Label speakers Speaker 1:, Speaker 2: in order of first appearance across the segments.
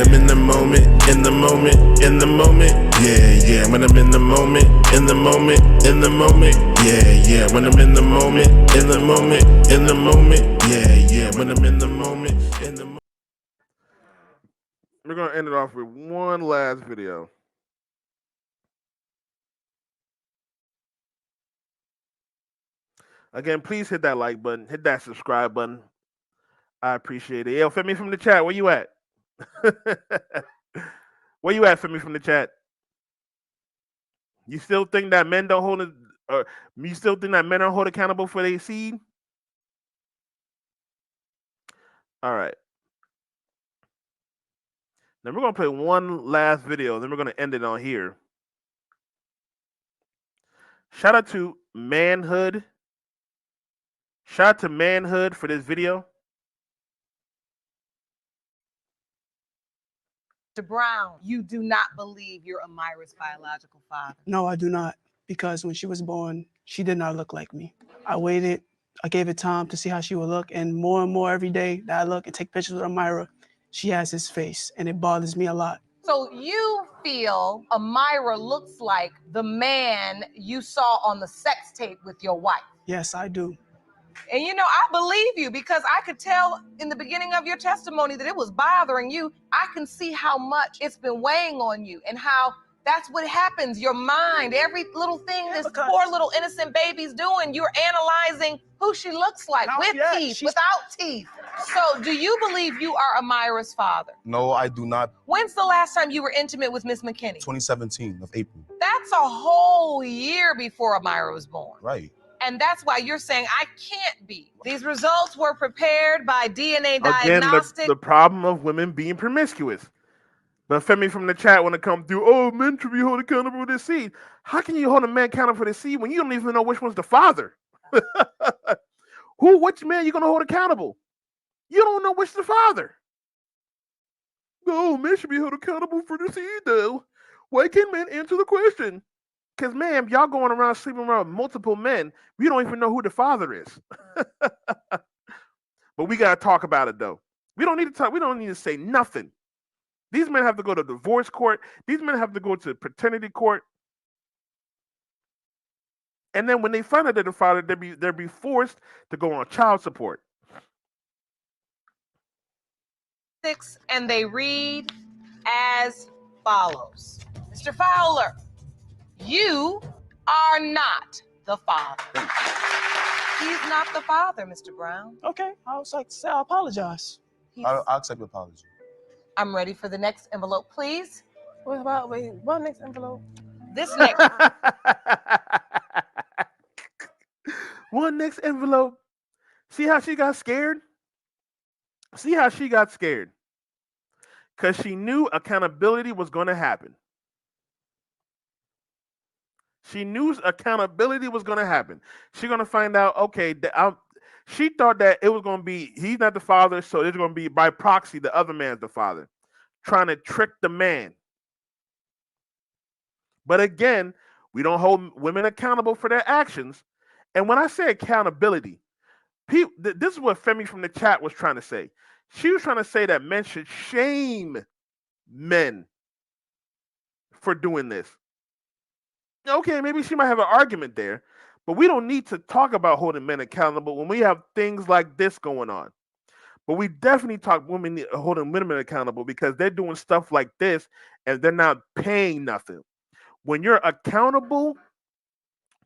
Speaker 1: I'm in the moment, in the moment, in the moment, yeah. When I'm in the moment, in the moment, in the moment, yeah. When I'm in the moment, in the moment, in the moment, yeah. When I'm in the moment, in the moment. We're gonna end it off with one last video. Again, please hit that like button, hit that subscribe button. I appreciate it. Yo, Femi from the chat, where you at? Where you at, Femi from the chat? You still think that men don't hold it, or you still think that men are held accountable for their seed? All right. Then we're gonna play one last video, then we're gonna end it on here. Shout out to Manhood. Shout out to Manhood for this video.
Speaker 2: Mr. Brown, you do not believe you're Amira's biological father?
Speaker 3: No, I do not, because when she was born, she did not look like me. I waited, I gave it time to see how she would look, and more every day that I look and take pictures with Amira, she has his face, and it bothers me a lot.
Speaker 2: So you feel Amira looks like the man you saw on the sex tape with your wife?
Speaker 3: Yes, I do.
Speaker 2: And you know, I believe you because I could tell in the beginning of your testimony that it was bothering you. I can see how much it's been weighing on you and how that's what happens. Your mind, every little thing this poor little innocent baby's doing, you're analyzing who she looks like, with teeth, without teeth. So do you believe you are Amira's father?
Speaker 4: No, I do not.
Speaker 2: When's the last time you were intimate with Miss McKinney?
Speaker 4: 2017 of April.
Speaker 2: That's a whole year before Amira was born.
Speaker 4: Right.
Speaker 2: And that's why you're saying I can't be. These results were prepared by DNA
Speaker 1: Again,
Speaker 2: diagnostic.
Speaker 1: the problem of women being promiscuous. But Femi from the chat want to come through, oh, men should be held accountable for this seed. How can you hold a man accountable for this seed when you don't even know which one's the father? Which man you gonna hold accountable? You don't know which the father. No, men should be held accountable for the seed, though. Why can't men answer the question? Because, man, y'all going around sleeping around with multiple men, we don't even know who the father is. But we gotta talk about it, though. We don't need to talk. We don't need to say nothing. These men have to go to divorce court. These men have to go to paternity court. And then when they find out they're the father, they'll be forced to go on child support.
Speaker 2: And they read as follows. Mr. Fowler, you are not the father. He's not the father, Mr. Brown.
Speaker 3: Okay, I was like to say I apologize.
Speaker 4: I'll accept your apology.
Speaker 2: I'm ready for the next envelope, please.
Speaker 3: What next envelope?
Speaker 2: This next.
Speaker 1: One next envelope. See how she got scared? See how she got scared? Because she knew accountability was going to happen. She knew accountability was going to happen. She's going to find out, okay, she thought that it was going to be, he's not the father, so it's going to be by proxy, the other man's the father. Trying to trick the man. But again, we don't hold women accountable for their actions. And when I say accountability, this is what Femi from the chat was trying to say. She was trying to say that men should shame men for doing this. Okay, maybe she might have an argument there, but we don't need to talk about holding men accountable when we have things like this going on. But we definitely talk holding women accountable because they're doing stuff like this and they're not paying nothing. When you're accountable,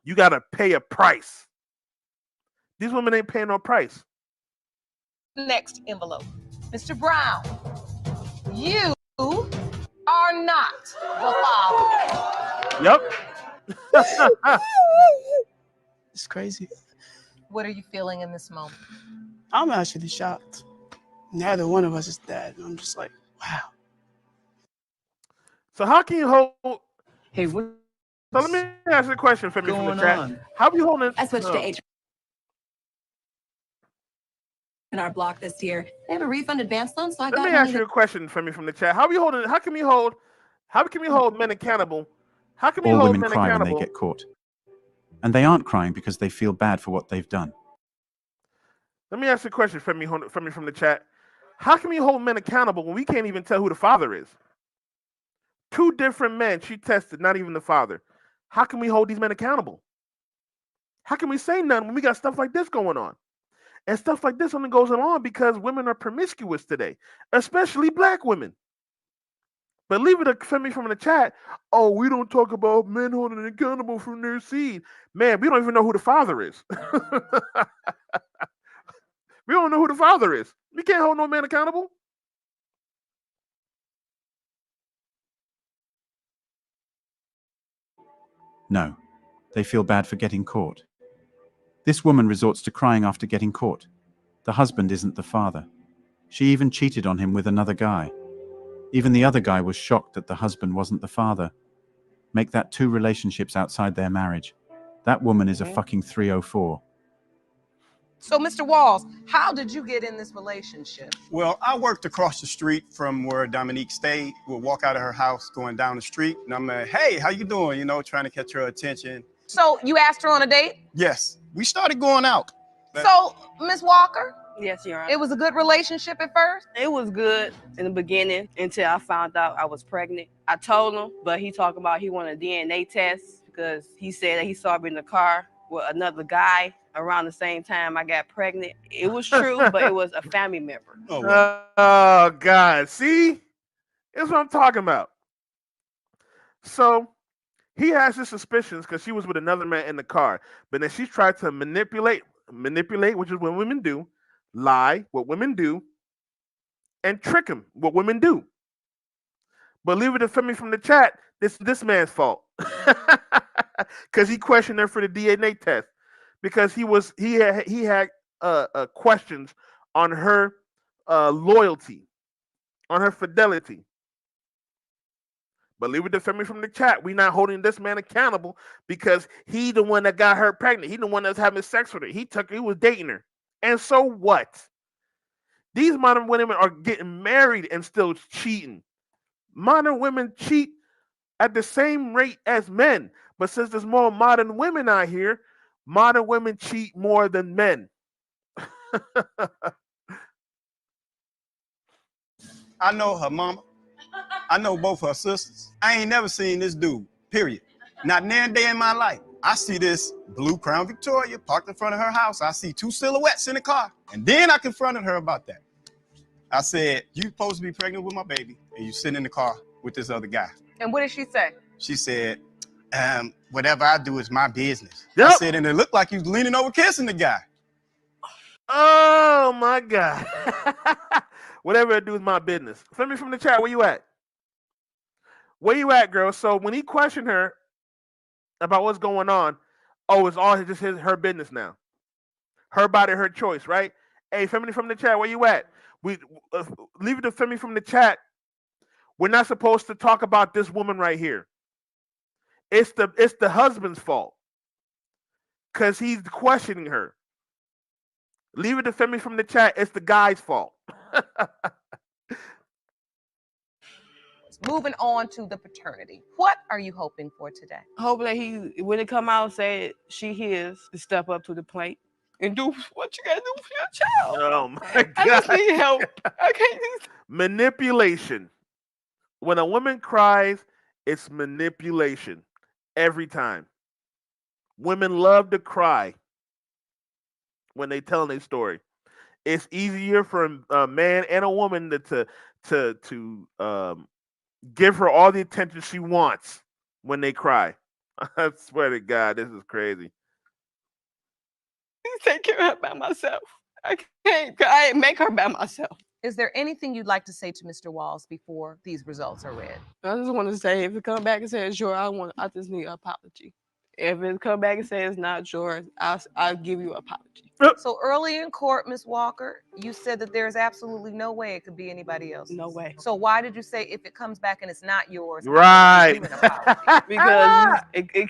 Speaker 1: you got to pay a price. These women ain't paying no price.
Speaker 2: Next envelope. Mr. Brown, you are not the father.
Speaker 1: Yep.
Speaker 3: It's crazy.
Speaker 2: What are you feeling in this moment?
Speaker 3: I'm actually shocked. Neither one of us is dad. I'm just like, wow.
Speaker 1: So how can you hold?
Speaker 5: Hey, what?
Speaker 1: So let me ask you a question from the chat. How are you holding?
Speaker 5: I switched to H. In our block this year, they have a refund advance loan, so I got.
Speaker 1: Let me ask you a question from the chat. How are you holding? How can we hold men accountable? How can we hold
Speaker 6: women
Speaker 1: men
Speaker 6: cry
Speaker 1: accountable?
Speaker 6: when they get caught, and they aren't crying because they feel bad for what they've done.
Speaker 1: Let me ask you a question from the chat. How can we hold men accountable when we can't even tell who the father is? Two different men she tested, not even the father. How can we hold these men accountable? How can we say nothing when we got stuff like this going on? And stuff like this only goes on because women are promiscuous today, especially black women. But leave it to Femi from the chat. Oh, we don't talk about men holding accountable from their seed. Man, we don't even know who the father is. We don't know who the father is. We can't hold no man accountable.
Speaker 6: No, they feel bad for getting caught. This woman resorts to crying after getting caught. The husband isn't the father. She even cheated on him with another guy. Even the other guy was shocked that the husband wasn't the father. Make that 2 relationships outside their marriage. That woman is a fucking 304.
Speaker 2: So, Mr. Walls, how did you get in this relationship?
Speaker 7: Well, I worked across the street from where Dominique stayed. We'll walk out of her house going down the street, and I'm like, hey, how you doing? You know, trying to catch her attention.
Speaker 2: So, you asked her on a date?
Speaker 7: Yes, we started going out.
Speaker 2: So, Miss Walker,
Speaker 8: Yes, Your Honor.
Speaker 2: it was a good relationship at first?
Speaker 8: It was good in the beginning until I found out I was pregnant. I told him, but he talked about he wanted a DNA test because he said that he saw me in the car with another guy around the same time I got pregnant. It was true, but it was a family member.
Speaker 7: Oh, well.
Speaker 1: Oh, God. See? That's what I'm talking about. So he has his suspicions because she was with another man in the car. But then she tried to manipulate, which is what women do, lie, what women do, and trick him, what women do. But leave it to Femi from the chat. This man's fault because he questioned her for the DNA test because he had questions on her loyalty, on her fidelity. But leave it to Femi from the chat. We not holding this man accountable because he the one that got her pregnant. He the one that's having sex with her. He was dating her. And so what? These modern women are getting married and still cheating. Modern women cheat at the same rate as men. But since there's more modern women out here, modern women cheat more than men.
Speaker 7: I know her mama. I know both her sisters. I ain't never seen this dude, period. Not near a day in my life. I see this blue Crown Victoria parked in front of her house. I see 2 silhouettes in the car. And then I confronted her about that. I said, you supposed to be pregnant with my baby, and you sitting in the car with this other guy.
Speaker 2: And what did she say?
Speaker 7: She said, whatever I do is my business.
Speaker 1: Yep.
Speaker 7: I said, and it looked like you was leaning over kissing the guy.
Speaker 1: Oh my God. Whatever I do is my business. Femi from the chat, where you at? Where you at, girl? So when he questioned her about what's going on, oh, it's all just her business now. Her body, her choice, right? Hey, Femi from the chat, where you at? We leave it to Femi from the chat. We're not supposed to talk about this woman right here. It's the husband's fault because he's questioning her. Leave it to Femi from the chat. It's the guy's fault.
Speaker 2: Moving on to the paternity. What are you hoping for today?
Speaker 8: Hopefully he, when it come out and say she his, to step up to the plate and do what you gotta do for your child.
Speaker 1: Oh my God.
Speaker 8: I just need help. I can't do
Speaker 1: Manipulation. When a woman cries, it's manipulation every time. Women love to cry when they tell their story. It's easier for a man and a woman to give her all the attention she wants when they cry. I swear to God, this is crazy.
Speaker 8: take care of her by myself. I ain't make her by myself.
Speaker 2: Is there anything you'd like to say to Mr. Walls before these results are read?
Speaker 8: I just want to say, if it come back and says yours, I just need an apology. If it come back and says it's not yours, I'll give you an apology.
Speaker 2: So early in court, Ms. Walker, you said that there's absolutely no way it could be anybody else.
Speaker 8: No way.
Speaker 2: So why did you say if it comes back and it's not yours,
Speaker 1: Right.
Speaker 2: give an apology?
Speaker 8: Because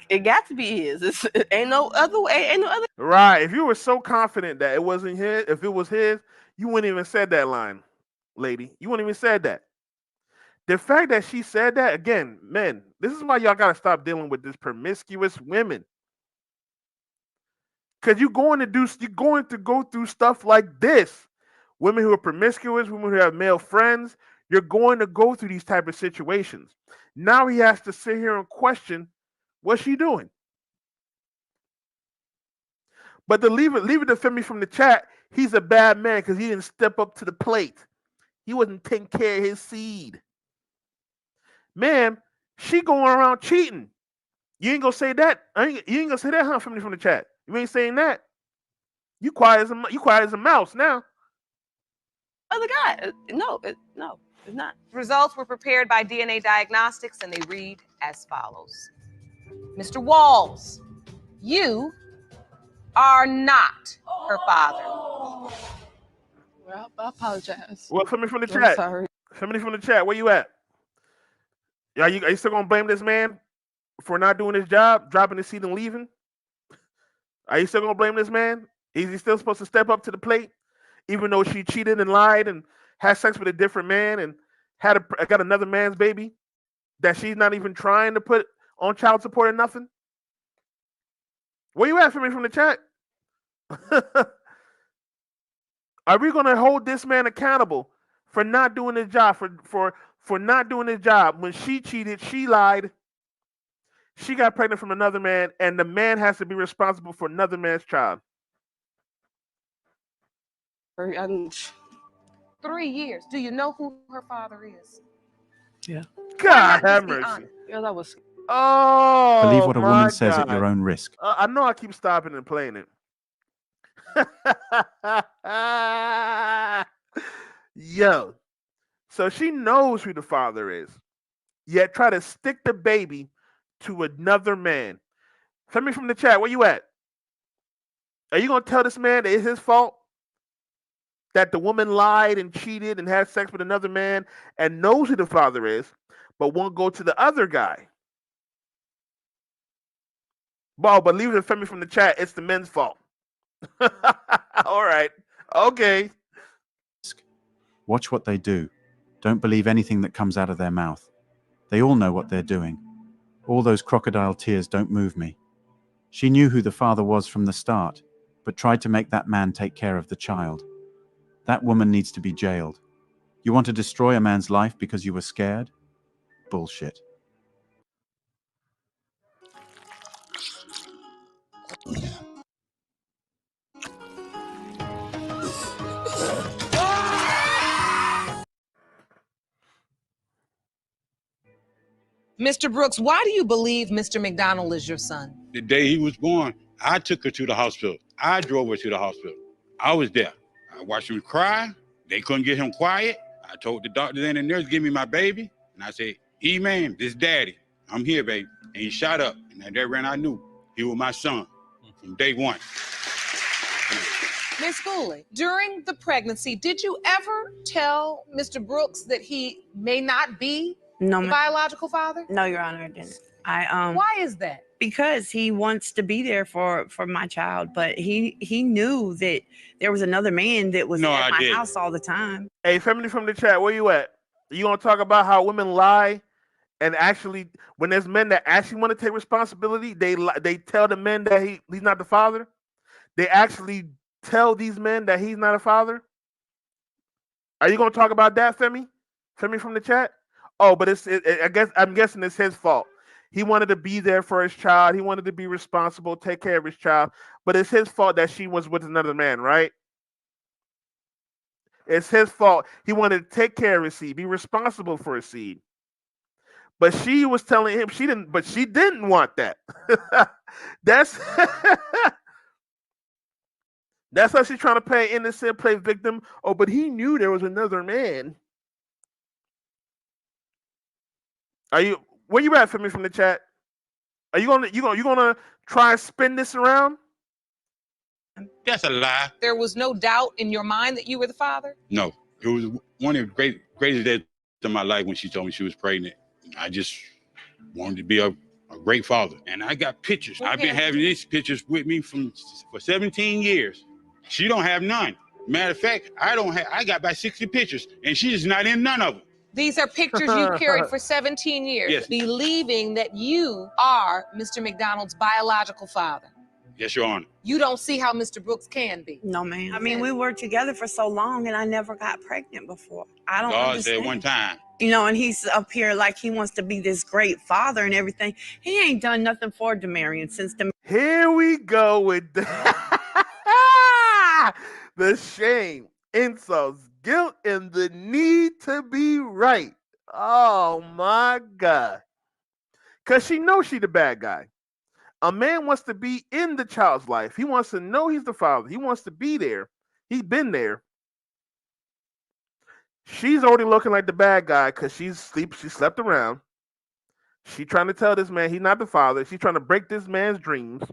Speaker 8: it got to be his. It ain't no other way. Ain't no other.
Speaker 1: Right. If you were so confident that it wasn't his, if it was his, you wouldn't even said that line, lady. You wouldn't even said that. The fact that she said that, again, men, this is why y'all gotta stop dealing with this promiscuous women. Because you're going to go through stuff like this women who are promiscuous, women who have male friends. You're going to go through these type of situations. Now he has to sit here and question, what's she doing? But to leave it to Femi from the chat, he's a bad man because he didn't step up to the plate. He wasn't taking care of his seed. Man, she going around cheating. You ain't gonna say that. You ain't gonna say that, huh, Femi from the chat? You ain't saying that. You quiet as a mouse now.
Speaker 8: Other guy, no, no, it's not.
Speaker 2: Results were prepared by DNA Diagnostics, and they read as follows. Mr. Walls, you are not her father.
Speaker 3: Well, I apologize.
Speaker 1: Well, Femi from the
Speaker 3: I'm
Speaker 1: chat.
Speaker 3: sorry.
Speaker 1: Femi from the chat, where you at? Are you still gonna blame this man for not doing his job, dropping his seat and leaving? Are you still gonna blame this man? Is he still supposed to step up to the plate, even though she cheated and lied and had sex with a different man and got another man's baby that she's not even trying to put on child support or nothing? Where you at, Femi from the chat? Are we gonna hold this man accountable for not doing his job? For not doing his job when she cheated, she lied. She got pregnant from another man, and the man has to be responsible for another man's child.
Speaker 2: 3 years. Do you know who her father is?
Speaker 3: Yeah.
Speaker 1: God
Speaker 2: Why not
Speaker 1: have
Speaker 2: just be
Speaker 1: mercy.
Speaker 2: honest?
Speaker 8: Yeah, that was.
Speaker 1: Oh,
Speaker 6: Believe what a woman
Speaker 1: my
Speaker 6: says at
Speaker 1: God.
Speaker 6: your own risk.
Speaker 1: I know I keep stopping and playing it. Yo. So she knows who the father is, yet try to stick the baby to another man. Tell me from the chat, where you at? Are you going to tell this man that it's his fault? That the woman lied and cheated and had sex with another man and knows who the father is, but won't go to the other guy? But leave it, Femi from the chat, it's the men's fault. All right. Okay.
Speaker 6: Watch what they do. Don't believe anything that comes out of their mouth. They all know what they're doing. All those crocodile tears don't move me. She knew who the father was from the start, but tried to make that man take care of the child. That woman needs to be jailed. You want to destroy a man's life because you were scared? Bullshit.
Speaker 2: Mr. Brooks, why do you believe Mr. McDonald is your son?
Speaker 9: The day he was born, I took her to the hospital. I drove her to the hospital. I was there. I watched him cry. They couldn't get him quiet. I told the doctor and the nurse, give me my baby. And I said, E-man, this daddy. I'm here, baby. And he shot up. And at that rent, I knew he was my son from day one.
Speaker 2: Miss Gooley, during the pregnancy, did you ever tell Mr. Brooks that he may not be
Speaker 8: No,
Speaker 2: the biological father?
Speaker 8: no, Your Honor, I didn't.
Speaker 2: Why is that?
Speaker 8: Because he wants to be there for my child, but he knew that there was another man that was at my house all the time.
Speaker 1: Hey, Family from the chat, where you at? You gonna talk about how women lie and actually, when there's men that actually want to take responsibility, they tell the men that he's not the father. They actually tell these men that he's not a father. Are you gonna talk about that, Femi? Femi from the chat. Oh, but I'm guessing it's his fault. He wanted to be there for his child. He wanted to be responsible, take care of his child. But it's his fault that she was with another man, right? It's his fault. He wanted to take care of his seed, be responsible for his seed. But she was telling him she didn't want that. That's that's how she's trying to play innocent, play victim. Oh, but he knew there was another man. Where you at, for me from the chat? Are you gonna try and spin this around?
Speaker 9: That's a lie.
Speaker 2: There was no doubt in your mind that you were the father?
Speaker 9: No, it was one of the greatest days of my life when she told me she was pregnant. I just wanted to be a great father. And I got pictures. I've been having these pictures with me for 17 years. She don't have none. Matter of fact, I got about 60 pictures, and she's not in none of them.
Speaker 2: These are pictures you carried for 17 years,
Speaker 9: Yes.
Speaker 2: believing that you are Mr. McDonald's biological father.
Speaker 9: Yes, Your Honor.
Speaker 2: You don't see how Mr. Brooks can be.
Speaker 8: No, man. I mean, we were together for so long, and I never got pregnant before. I don't
Speaker 9: God
Speaker 8: understand.
Speaker 9: said one time.
Speaker 8: You know, and he's up here like he wants to be this great father and everything. He ain't done nothing for Demarion since
Speaker 1: Here we go with the, the shame, insults, guilt, and the need to be right. Oh my God. Because she knows she's the bad guy. A man wants to be in the child's life. He wants to know he's the father. He wants to be there. He's been there. She's already looking like the bad guy because she slept around. She's trying to tell this man he's not the father. She's trying to break this man's dreams.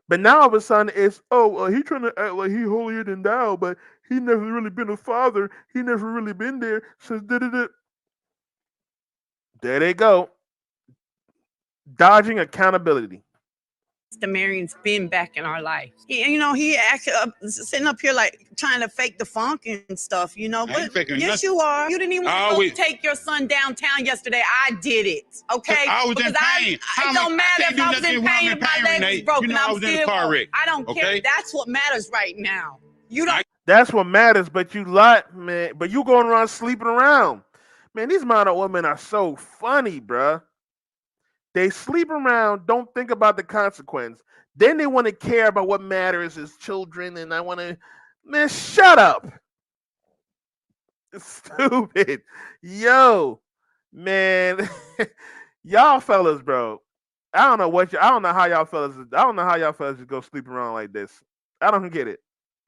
Speaker 1: But now all of a sudden it's, he trying to act like he holier than thou, but he never really been a father. He never really been there since da-da-da. There they go. Dodging accountability.
Speaker 8: Demarion's been back in our life. He acted sitting up here like trying to fake the funk and stuff,
Speaker 9: I ain't
Speaker 8: But
Speaker 9: faking
Speaker 8: yes,
Speaker 9: nothing.
Speaker 8: you are. You didn't even want to
Speaker 9: Always.
Speaker 8: take your son downtown yesterday. I did it. Okay.
Speaker 9: I was in
Speaker 8: Because
Speaker 9: pain.
Speaker 8: It don't matter if I was in pain, if my leg was
Speaker 9: Renee.
Speaker 8: broken.
Speaker 9: You know I
Speaker 8: I'm
Speaker 9: was in a
Speaker 8: still.
Speaker 9: car wreck.
Speaker 8: I don't care.
Speaker 9: Okay?
Speaker 8: That's what matters right now. You don't.
Speaker 1: That's what matters, but you lot, man. But you going around sleeping around. Man, these modern women are so funny, bruh. They sleep around, don't think about the consequence. Then they want to care about what matters is children, and I want to, man, shut up. Stupid. Yo, man. Y'all fellas, bro. I don't know how y'all fellas just go sleep around like this. I don't get it.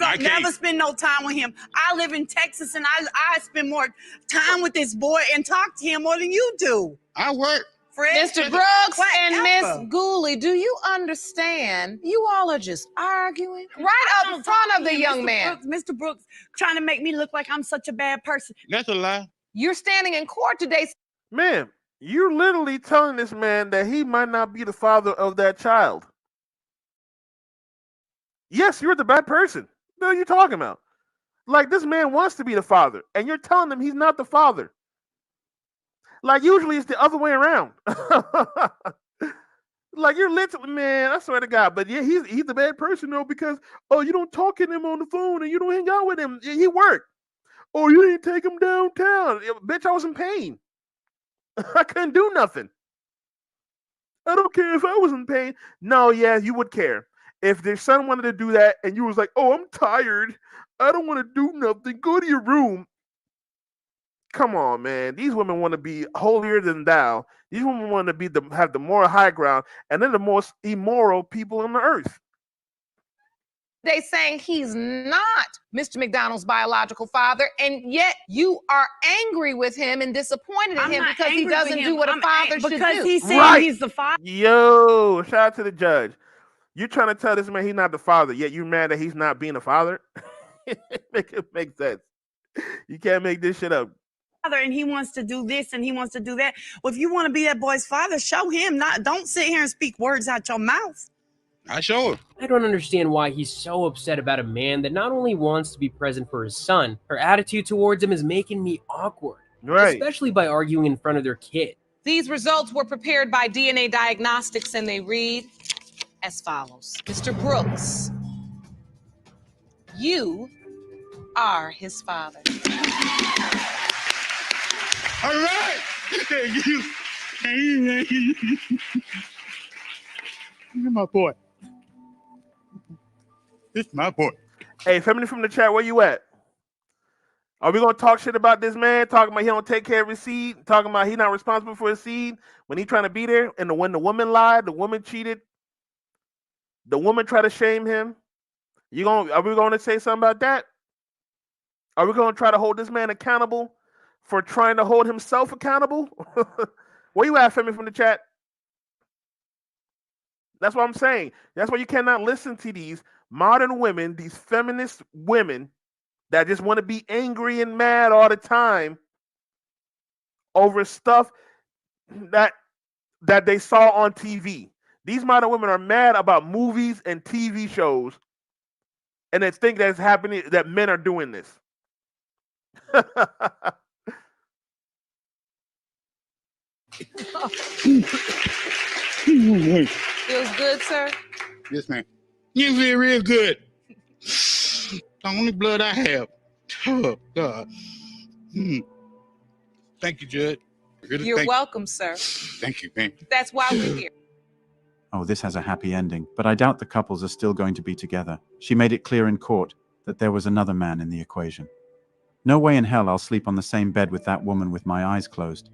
Speaker 8: I never spend no time with him. I live in Texas, and I spend more time with this boy and talk to him more than you do.
Speaker 9: I work.
Speaker 8: Fred,
Speaker 2: Mr. Brooks and
Speaker 8: whatever.
Speaker 2: Miss Gooley, do you understand? You all are just arguing right up front of the young man.
Speaker 8: Mr. Brooks trying to make me look like I'm such a bad person.
Speaker 9: That's a lie.
Speaker 2: You're standing in court today.
Speaker 1: Man, you're literally telling this man that he might not be the father of that child. Yes, you're the bad person. What are you talking about? Like, this man wants to be the father, and you're telling him he's not the father. Like, usually it's the other way around. Like, you're literally, man, I swear to God. But yeah, he's the bad person, though, because, you don't talk to him on the phone and you don't hang out with him. He worked. Oh, you didn't take him downtown. Bitch, I was in pain. I couldn't do nothing. I don't care if I was in pain. No, yeah, you would care. If their son wanted to do that and you was like, oh, I'm tired. I don't want to do nothing. Go to your room. Come on, man. These women want to be holier than thou. These women want to have the moral high ground, and they're the most immoral people on the earth.
Speaker 2: They saying he's not Mr. McDonald's biological father, and yet you are angry with him and disappointed in him because he doesn't do what a father should do.
Speaker 8: Because he's saying he's the father.
Speaker 1: Yo, shout out to the judge. You're trying to tell this man he's not the father, yet you're mad that he's not being a father? Make it make sense. You can't make this shit up.
Speaker 8: And he wants to do this and he wants to do that. Well, if you want to be that boy's father, show him. Don't sit here and speak words out your mouth.
Speaker 9: I show him.
Speaker 10: I don't understand why he's so upset about a man that not only wants to be present for his son, her attitude towards him is making me awkward.
Speaker 1: Right.
Speaker 10: Especially by arguing in front of their kid.
Speaker 2: These results were prepared by DNA Diagnostics, and they read as follows. Mr. Brooks, you are his father.
Speaker 9: All right. You're my boy. It's my boy.
Speaker 1: Hey, family from the chat, where you at? Are we gonna talk shit about this man? Talking about he don't take care of his seed? Talking about he not responsible for his seed when he trying to be there? And when the woman lied, the woman cheated, the woman tried to shame him. Are we gonna say something about that? Are we gonna try to hold this man accountable for trying to hold himself accountable? Where you at, family from the chat? That's what I'm saying. That's why you cannot listen to these modern women, these feminist women that just want to be angry and mad all the time over stuff that they saw on TV. These modern women are mad about movies and TV shows, and they think that's happening, that men are doing this.
Speaker 9: Yes, ma'am. You feel real good. The only blood I have. Oh, God. Thank you, Judge. Really,
Speaker 2: You're welcome, sir.
Speaker 9: Thank you, man.
Speaker 2: That's why we're here.
Speaker 6: Oh, this has a happy ending, but I doubt the couples are still going to be together. She made it clear in court that there was another man in the equation. No way in hell I'll sleep on the same bed with that woman with my eyes closed.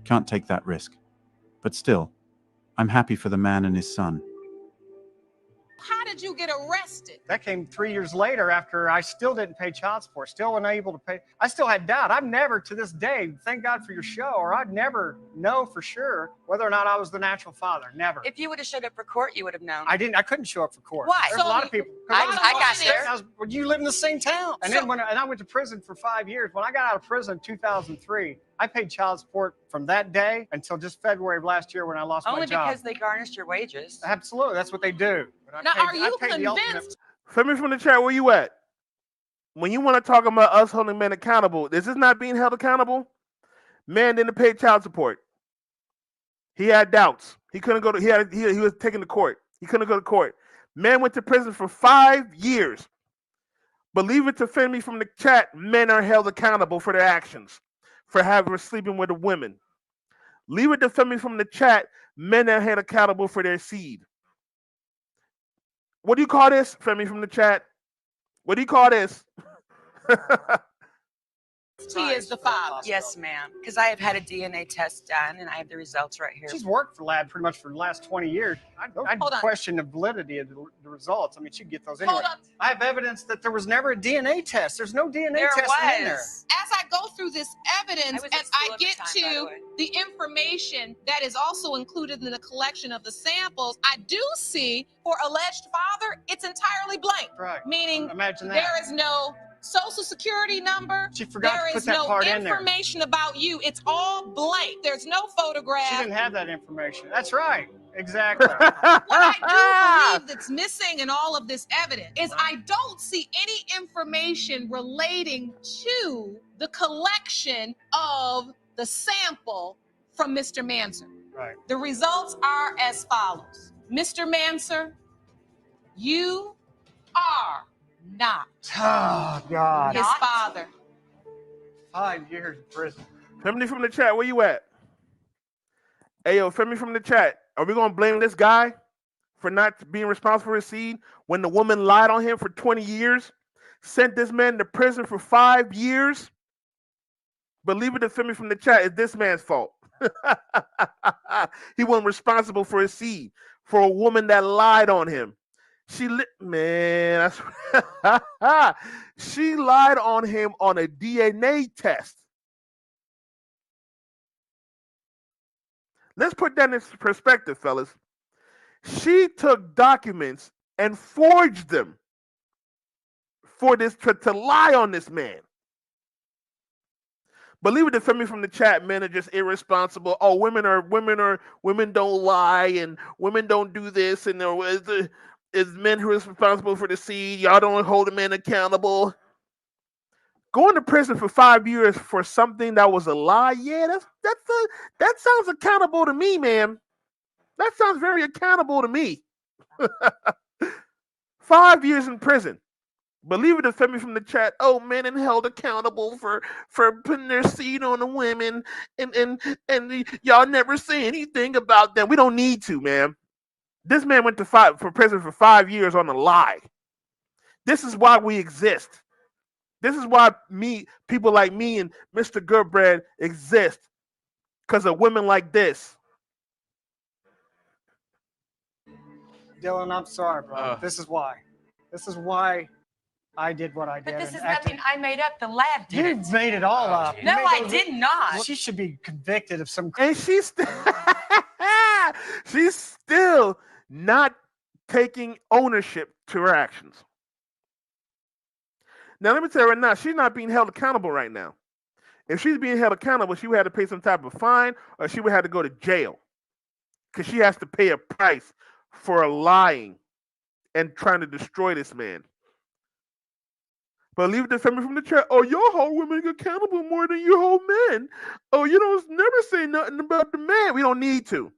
Speaker 6: Can't take that risk. But still, I'm happy for the man and his son.
Speaker 2: How did you get arrested?
Speaker 11: That came 3 years later after I still didn't pay child support, still unable to pay. I still had doubt. I've never, to this day, thank God for your show, or I'd never know for sure whether or not I was the natural father. Never.
Speaker 12: If you would have showed up for court, you would have known.
Speaker 11: I couldn't show up for court.
Speaker 12: Why?
Speaker 11: There's a lot of people.
Speaker 12: I got there.
Speaker 11: You live in the same town. And then and I went to prison for 5 years. When I got out of prison in 2003, I paid child support from that day until just February of last year when I lost my job.
Speaker 12: Only because they garnished your wages.
Speaker 11: Absolutely. That's what they do.
Speaker 2: Now, are you convinced?
Speaker 1: Femi from the chat, where you at? When you want to talk about us holding men accountable, is this not being held accountable? Man didn't pay child support. He had doubts. He couldn't go to. He was taken to court. He couldn't go to court. Man went to prison for 5 years. Believe it to Femi from the chat, men are held accountable for their actions, for sleeping with the women. Leave it to Femi from the chat, men are held accountable for their seed. What do you call this, Femi from the chat? What do you call this?
Speaker 2: He is the father.
Speaker 12: Yes, ma'am. Because I have had a DNA test done, and I have the results right here.
Speaker 11: She's worked for lab pretty much for the last 20 years. I'd question the validity of the results. I mean, she'd get those anyway.
Speaker 2: Hold on.
Speaker 11: I have evidence that there was never a DNA test. There's no DNA
Speaker 12: There
Speaker 11: test in there.
Speaker 12: was.
Speaker 2: As I go through this evidence and I get to the information that is also included in the collection of the samples, I do see for alleged father, it's entirely blank.
Speaker 11: Right.
Speaker 2: Meaning
Speaker 11: Imagine that.
Speaker 2: there is no social security number.
Speaker 11: She forgot to
Speaker 2: there
Speaker 11: put
Speaker 2: is
Speaker 11: that
Speaker 2: no
Speaker 11: part in there.
Speaker 2: information about you. It's all blank. There's no photograph.
Speaker 11: She didn't have that information. That's right. Exactly.
Speaker 2: What I do believe that's missing in all of this evidence is I don't see any information relating to the collection of the sample from Mr. Manser.
Speaker 11: Right.
Speaker 2: The results are as follows. Mr. Manser, you are not
Speaker 11: Oh, God.
Speaker 2: his father.
Speaker 11: 5 years in prison.
Speaker 1: Femi from the chat, where you at? Hey, yo, Femi from the chat, are we going to blame this guy for not being responsible for his seed when the woman lied on him for 20 years, sent this man to prison for 5 years? Believe it to Femi from the chat, it's this man's fault. He wasn't responsible for his seed, for a woman that lied on him. She lied on him on a DNA test. Let's put that in perspective, fellas. She took documents and forged them for this to lie on this man. Believe it to Femi from the chat, men are just irresponsible. Oh, women don't lie and women don't do this, and it's men who are responsible for the seed. Y'all don't hold the men accountable. Going to prison for 5 years for something that was a lie, yeah, that sounds accountable to me, man. That sounds very accountable to me. 5 years in prison. Believe it to Femi from the chat. Oh, men are held accountable for putting their seed on the women, and y'all never say anything about them. We don't need to, man. This man went to prison for 5 years on a lie. This is why we exist. This is why people like me and Mr. Goodbread exist. Because of women like this.
Speaker 11: Dylan, I'm sorry, bro. This is why. This is why I did what I did.
Speaker 12: But this is nothing I made up. The lab did
Speaker 11: You
Speaker 12: it.
Speaker 11: made it all up.
Speaker 12: No, I did not.
Speaker 11: She should be convicted of some.
Speaker 1: And she's still not taking ownership to her actions. Now, let me tell you right now, she's not being held accountable right now. If she's being held accountable, she would have to pay some type of fine, or she would have to go to jail. Because she has to pay a price for lying and trying to destroy this man. But leave it to Femi from the chat. Oh, y'all hold women accountable more than you hold men. Oh, you don't never say nothing about the man. We don't need to.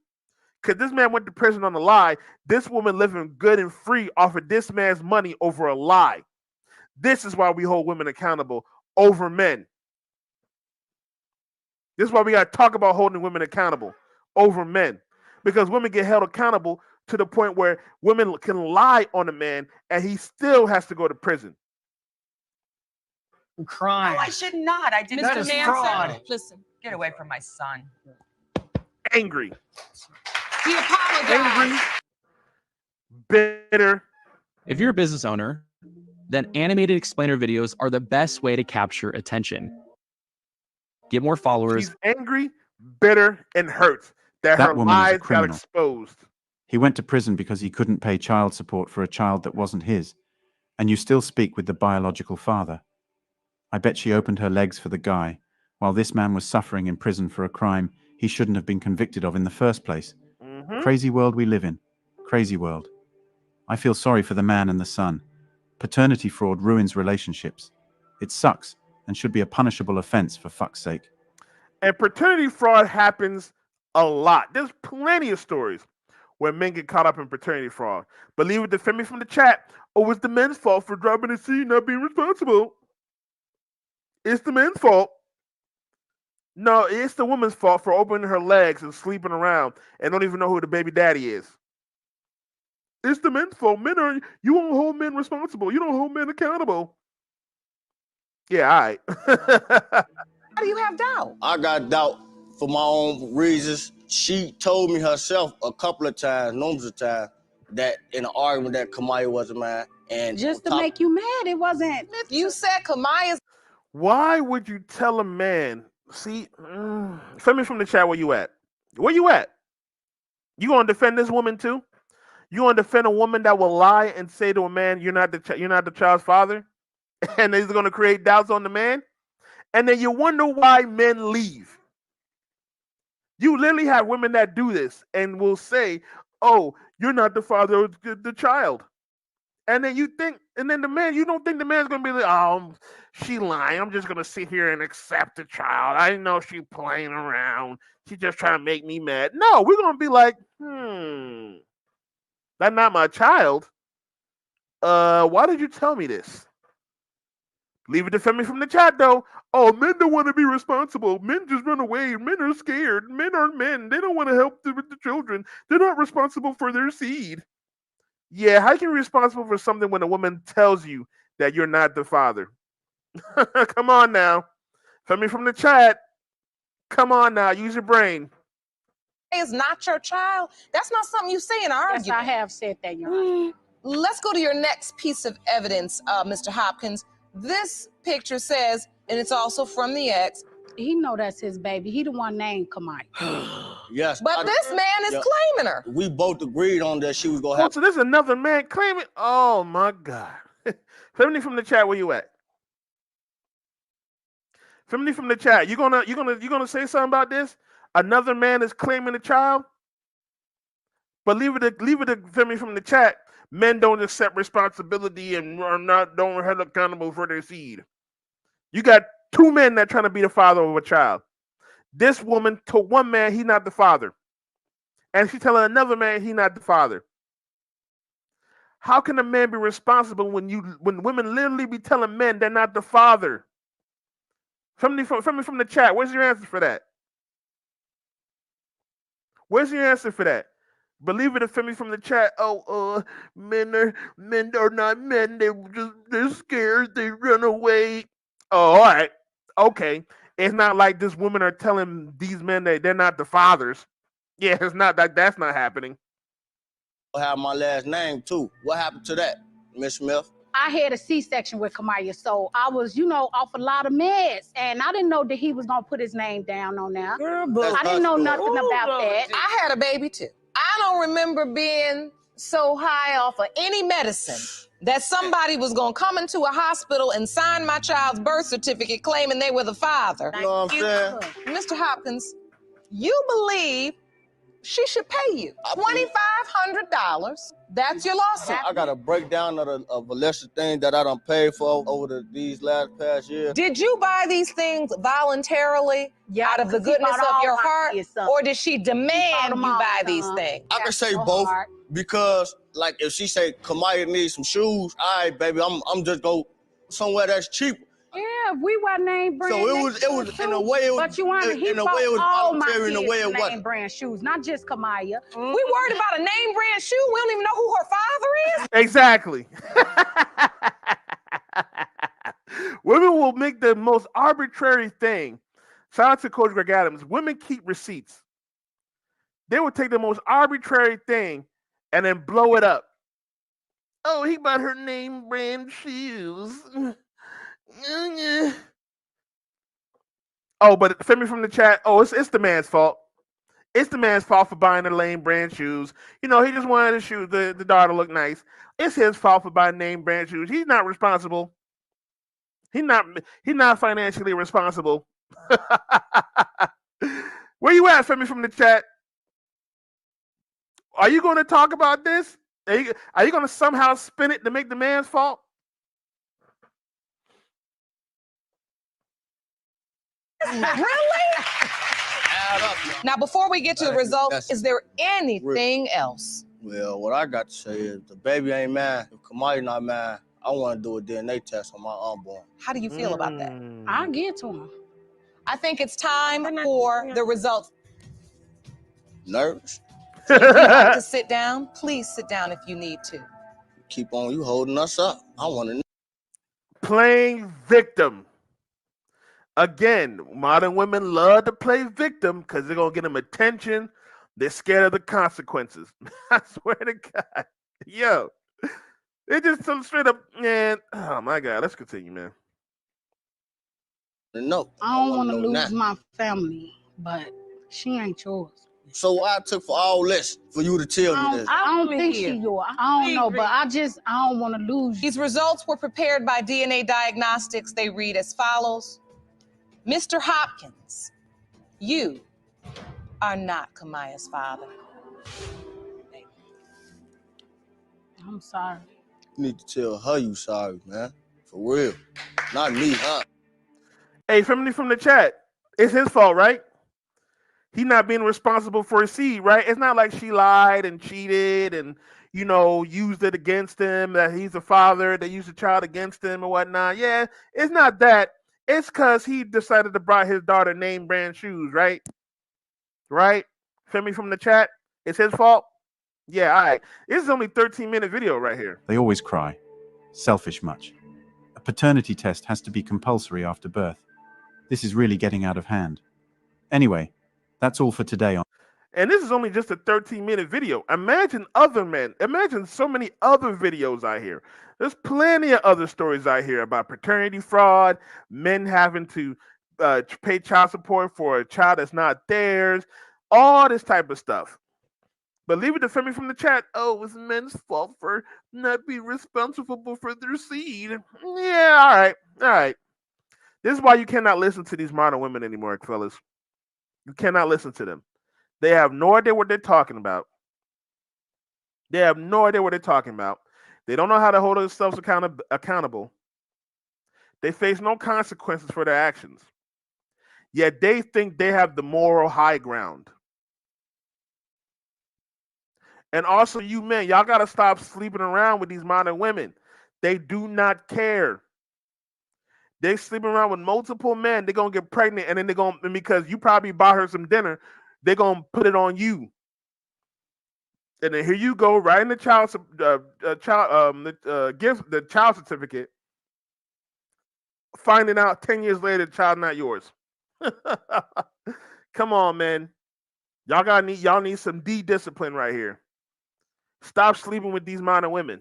Speaker 1: because this man went to prison on a lie. This woman living good and free off of this man's money over a lie. This is why we hold women accountable over men. This is why we got to talk about holding women accountable over men. Because women get held accountable to the point where women can lie on a man and he still has to go to prison.
Speaker 11: I'm crying.
Speaker 12: No, I should not. I didn't.
Speaker 11: That is fraud.
Speaker 12: Listen, get away from my son.
Speaker 1: Angry.
Speaker 2: He apologized.
Speaker 1: Angry. Bitter.
Speaker 13: If you're a business owner, then animated explainer videos are the best way to capture attention. Get more followers.
Speaker 1: She's angry, bitter, and hurt that her
Speaker 6: woman is a
Speaker 1: lies got
Speaker 6: criminal.
Speaker 1: exposed.
Speaker 6: He went to prison because he couldn't pay child support for a child that wasn't his. And you still speak with the biological father. I bet she opened her legs for the guy, while this man was suffering in prison for a crime he shouldn't have been convicted of in the first place. Crazy world we live in. Crazy world. I feel sorry for the man and the son. Paternity fraud ruins relationships. It sucks and should be a punishable offense for fuck's sake.
Speaker 1: And paternity fraud happens a lot. There's plenty of stories where men get caught up in paternity fraud. But leave it to Femi from the chat. Oh, it's the men's fault for dropping the seed, not being responsible. It's the men's fault. No, it's the woman's fault for opening her legs and sleeping around and don't even know who the baby daddy is. It's the men's fault. You don't hold men responsible. You don't hold men accountable. Yeah, all right.
Speaker 2: How do you have doubt?
Speaker 14: I got doubt for my own reasons. She told me herself a couple of times, numerous of times, that in an argument that Kamaya wasn't mad. And
Speaker 15: just to make you mad, it wasn't.
Speaker 2: You said Kamaya's.
Speaker 1: Why would you tell a man? See, Femi from the chat, where you at? Where you at? You gonna defend this woman too? You gonna defend a woman that will lie and say to a man, "You're not the child's father," and he's gonna create doubts on the man, and then you wonder why men leave. You literally have women that do this and will say, "Oh, you're not the father of the child," and then you think, and then the man, you don't think the man's gonna be like, "Oh, she lying. I'm just gonna sit here and accept the child. I know she playing around. She just trying to make me mad." No, we're gonna be like, that's not my child. Why did you tell me this? Leave it to Femi from the chat, though. Oh, men don't want to be responsible. Men just run away. Men are scared. Men aren't men. They don't want to help with the children. They're not responsible for their seed. Yeah, how can you be responsible for something when a woman tells you that you're not the father? Come on now. Femi from the chat. Come on now. Use your brain.
Speaker 2: Is not your child. That's not something you say in an argument.
Speaker 15: Yes, I have said that, Your Honor.
Speaker 2: Let's go to your next piece of evidence, Mr. Hopkins. This picture says, and it's also from the ex.
Speaker 15: He know that's his baby. He the one named Kamai.
Speaker 14: Yes.
Speaker 2: But this man is claiming her.
Speaker 14: We both agreed on that she was going to have.
Speaker 1: So there's another man claiming. Oh my God. Femi from the chat, where you at? Femi from the chat, you gonna say something about this? Another man is claiming a child? But leave it to Femi from the chat. Men don't accept responsibility and don't hold accountable for their seed. You got two men that trying to be the father of a child. This woman told one man he's not the father, and she's telling another man he's not the father. How can a man be responsible when women literally be telling men they're not the father? Femi from the chat, where's your answer for that? Where's your answer for that? Believe it, Femi from the chat. Oh, men are not men. They're scared. They run away. Oh, all right, okay. It's not like this women are telling these men that they're not the fathers. Yeah, it's not that. That's not happening.
Speaker 14: I have my last name too. What happened to that, Miss Smith?
Speaker 15: I had a C-section with Kamaya, so I was, off a lot of meds, and I didn't know that he was gonna put his name down on there. I didn't know nothing about that.
Speaker 2: I had a baby too. I don't remember being so high off of any medicine that somebody was gonna come into a hospital and sign my child's birth certificate claiming they were the father.
Speaker 14: You know what I'm saying?
Speaker 2: Mr. Hopkins, you believe she should pay you $2,500. That's your lawsuit.
Speaker 14: I got a breakdown of a lesser thing that I done paid for over these past years.
Speaker 2: Did you buy these things voluntarily out of the goodness of your heart? Or did she demand you buy these things?
Speaker 14: I can say both because, like, if she say Kamaya needs some shoes, all right, baby, I'm just go somewhere that's cheap.
Speaker 15: Yeah, we wear name brand.
Speaker 14: So it was in a way it was.
Speaker 15: But you want
Speaker 14: in a way it was
Speaker 15: all my
Speaker 14: voluntary. In a way it
Speaker 15: kids
Speaker 14: wasn't.
Speaker 15: name brand shoes, not just Kamaya.
Speaker 2: We worried about a name brand shoe. We don't even know who her father is.
Speaker 1: Exactly. Women will make the most arbitrary thing. Shout out to Coach Greg Adams. Women keep receipts. They will take the most arbitrary thing and then blow it up. Oh, he bought her name brand shoes. Oh, but Femi from the chat. Oh, it's the man's fault. It's the man's fault for buying the name brand shoes. You know, he just wanted the daughter to look nice. It's his fault for buying name brand shoes. He's not responsible. He's not financially responsible. Where you at, Femi from the chat? Are you going to talk about this? Are you going to somehow spin it to make the man's fault?
Speaker 2: Really? Now, before we get to the results, is there anything else?
Speaker 14: Well, what I got to say is the baby ain't mine. If Kamaya not mine, I want to do a DNA test on my unborn.
Speaker 2: How do you feel about that?
Speaker 15: I'll get to him.
Speaker 2: I think it's time for the results.
Speaker 14: Nervous?
Speaker 2: If you'd like to sit down, please sit down if you need to.
Speaker 14: Keep on you holding us up. I want to know.
Speaker 1: Playing victim. Again, modern women love to play victim because they're going to get them attention. They're scared of the consequences. I swear to God. Yo. It just so straight up, man. Oh, my God. Let's continue, man.
Speaker 14: No.
Speaker 15: I don't want to lose my family, but she ain't yours.
Speaker 14: So what I took for all this for you to tell me this?
Speaker 15: I don't think she yours. I don't know, but I don't want to lose you.
Speaker 2: These results were prepared by DNA Diagnostics. They read as follows. Mr. Hopkins, you are not Kamaya's father.
Speaker 15: I'm sorry.
Speaker 14: You need to tell her you sorry, man. For real. Not me, huh?
Speaker 1: Hey, family from the chat. It's his fault, right? He not being responsible for his seed, right? It's not like she lied and cheated and, you know, used it against him, that he's the father, they used the child against him and whatnot. Yeah, it's not that. It's because he decided to buy his daughter name brand shoes, right? Right? Femi from the chat. It's his fault? Yeah, all right. This is only 13-minute video right here.
Speaker 6: They always cry. Selfish much. A paternity test has to be compulsory after birth. This is really getting out of hand. Anyway, that's all for today.
Speaker 1: And this is only just a 13-minute video. Imagine other men. Imagine so many other videos I hear. There's plenty of other stories I hear about paternity fraud, men having to pay child support for a child that's not theirs, all this type of stuff. But leave it to Femi from the chat. Oh, it's men's fault for not being responsible for their seed. Yeah, all right. All right. This is why you cannot listen to these modern women anymore, fellas. You cannot listen to them. They have no idea what they're talking about. They have no idea what they're talking about. They don't know how to hold themselves accountable. They face no consequences for their actions. Yet they think they have the moral high ground. And also, you men, y'all got to stop sleeping around with these modern women. They do not care. They're sleeping around with multiple men. They're going to get pregnant, and then they're going to, because you probably bought her some dinner, they're going to put it on you. And then here you go, writing the child certificate, finding out 10 years later the child not yours. Come on, man. Y'all need some discipline right here. Stop sleeping with these modern women.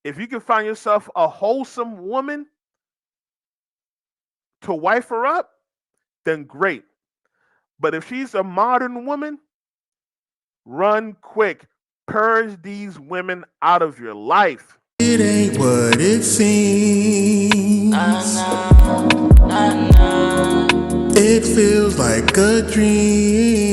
Speaker 1: If you can find yourself a wholesome woman to wife her up, then great. But if she's a modern woman, run quick. Purge these women out of your life.
Speaker 16: It ain't what it seems. It feels like a dream.